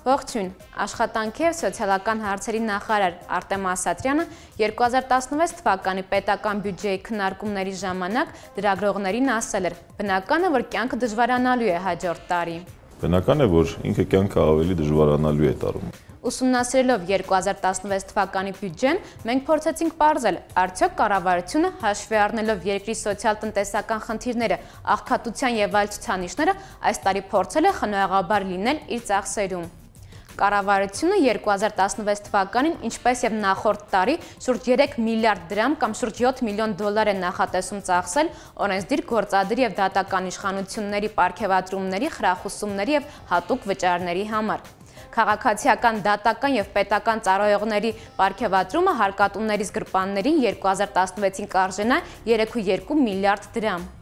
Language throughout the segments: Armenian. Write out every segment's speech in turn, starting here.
Ողջույն, աշխատանքի և սոցիալական հարցերի նախարար Արտեմ Ասատրյանը 2016 թվականի պետական բյուջեի քննարկումների ժամանակ լրագրողներին ասել էր, բնական է, որ կյանքը դժվարանալու է հաջորդ տարի։ Բնական է, որ ինքը կյանքը ավելի դժվարանալու է տարում։ Ուսումնասիրելով 2016 թվականի բյուջեն, մենք փորձեցինք պարզել, արդյոք կառավարությունը հաշվի առնելով երկրի սոցիալ-տնտեսական խնդիրները, աղքատության եւ այլ ցուցանիշները, այս տարի փորձել է խնայողաբար լինել իր ծախսերում։ Կառավարությունը 2016 թվականին, ինչպես եւ նախորդ տարի, շուրջ 3 միլիարդ դրամ կամ շուրջ 7 միլիոն դոլար է նախատեսում ծախսել օրենսդիր, գործադիր եւ դատական իշխանությունների պարգևատրումների, խրախուսումների եւ հատուկ վճարների համար։ Քաղաքացիական, դատական եւ պետական ծառայողների պարգևատրումը հարկատուներից գրպաններին 2016-ին կարժենա 3.2 միլիարդ դրամ։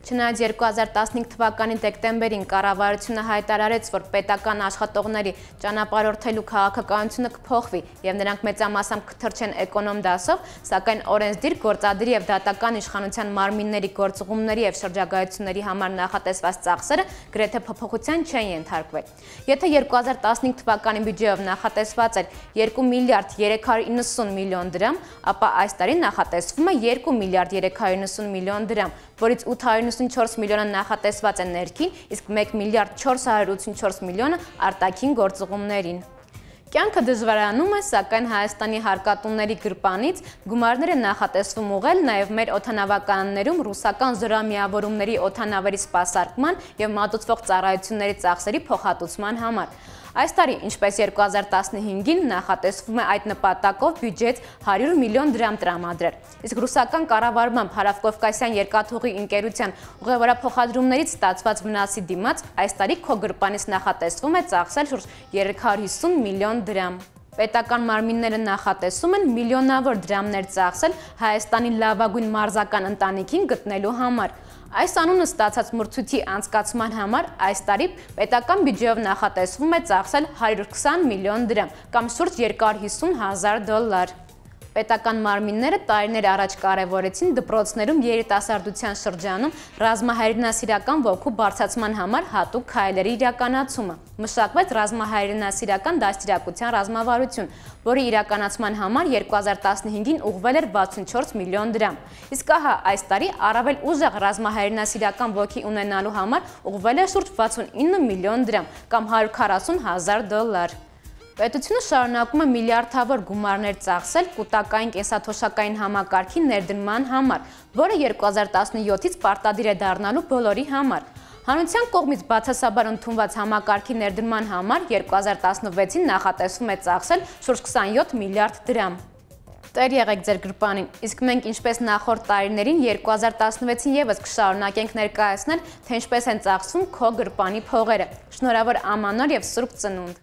Չնայած 2015 թվականի դեկտեմբերին կառավարությունը հայտարարեց, որ պետական աշխատողների ճանապարհորդելու քաղաքականությունը կփոխվի եւ նրանք մեծամասամբ կթռչեն էկոնոմ դասով, սակայն օրենսդիր, գործադիր եւ դատական իշխանության մարմինների գործուղումների եւ շրջագայությունների համար նախատեսված ծախսերը գրեթե փոփոխության չեն ենթարկվել։ Եթե 2015 թվականի բյուջեով նախատեսված էր 2 միլիարդ 390 միլիոն դրամ, ապա այս տարի նախատեսվում է 2 միլիարդ 390 միլիոն դրամ, որից 894 միլիոնը նախատեսված է ներքին, իսկ 1 միլիարդ 484 միլիոնը արտաքին գործուղումներին։ Կյանքը դժվարանում է, սակայն Հայաստանի հարկատուների գրպանից գումարներ է նախատեսվում ուղղել նաև մեր օդանավականներում ռուսական զորամիավորումների օդանավերի սպասարկման եւ մատուցվող ծառայությունների ծախսերի փոխհատուցման համար։ Այս տարի, ինչպես 2015-ին, նախատեսվում է այդ նպատակով բյուջեից 100 միլիոն դրամ տրամադրել։ Իսկ ռուսական կառավարմամբ Հարավկովկասյան երկաթուղի ընկերության ուղևորափոխադրումներից ստացված վնասի դիմաց այս տարի քո գրպանից նախատեսվում է ծախսել շուրջ 350 միլիոն դրամ։ Պետական մարմինները նախատեսում են միլիոնավոր դրամներ ծախսել Հայաստանի լավագույն մարզական ընտանիքին գտնելու համար։ Այս անունը ստացած մրցույթի անցկացման համար այս տարի պետական բյուջեով նախատեսվում է ծախսել 120 միլիոն դրամ կամ շուրջ 250,000 դոլար։ Պետական մարմինները տարիներ առաջ կարևորեցին դպրոցներում երիտասարդության շրջանում ռազմահայրենասիրական ոգու բարձրացման համար հատուկ քայլերի իրականացումը։ Մշակվեց ռազմահայրենասիրական դաստիարակության ռազմավարություն, որի իրականացման համար 2015-ին ուղղվել էր 64 միլիոն դրամ։ Իսկ ահա այս տարի առավել ուժեղ ռազմահայրենասիրական ոգի ունենալու համար ուղղվել է շուրջ 69 միլիոն դրամ կամ 140,000 դոլար։ Պետությունը շարունակում է միլիարդավոր գումարներ ծախսել կուտակային կենսաթոշակային համակարգի ներդրման համար, որը 2017-ից պարտադիր է դառնալու բոլորի համար։ Հանրության կողմից բացասաբար ընդունված համակարգի ներդրման համար 2016-ին նախատեսվում է ծախսել շուրջ 27 միլիարդ դրամ։ Տեր եղեք ձեր գրպանին, իսկ մենք ինչպես նախորդ տարիներին 2016-ին եւս կշարունակենք ներկայացնել, թե ինչպես են ծախսվում քո գրպանի փողերը։ Շնորհավոր Ամանոր եւ Սուրբ Ծնունդ։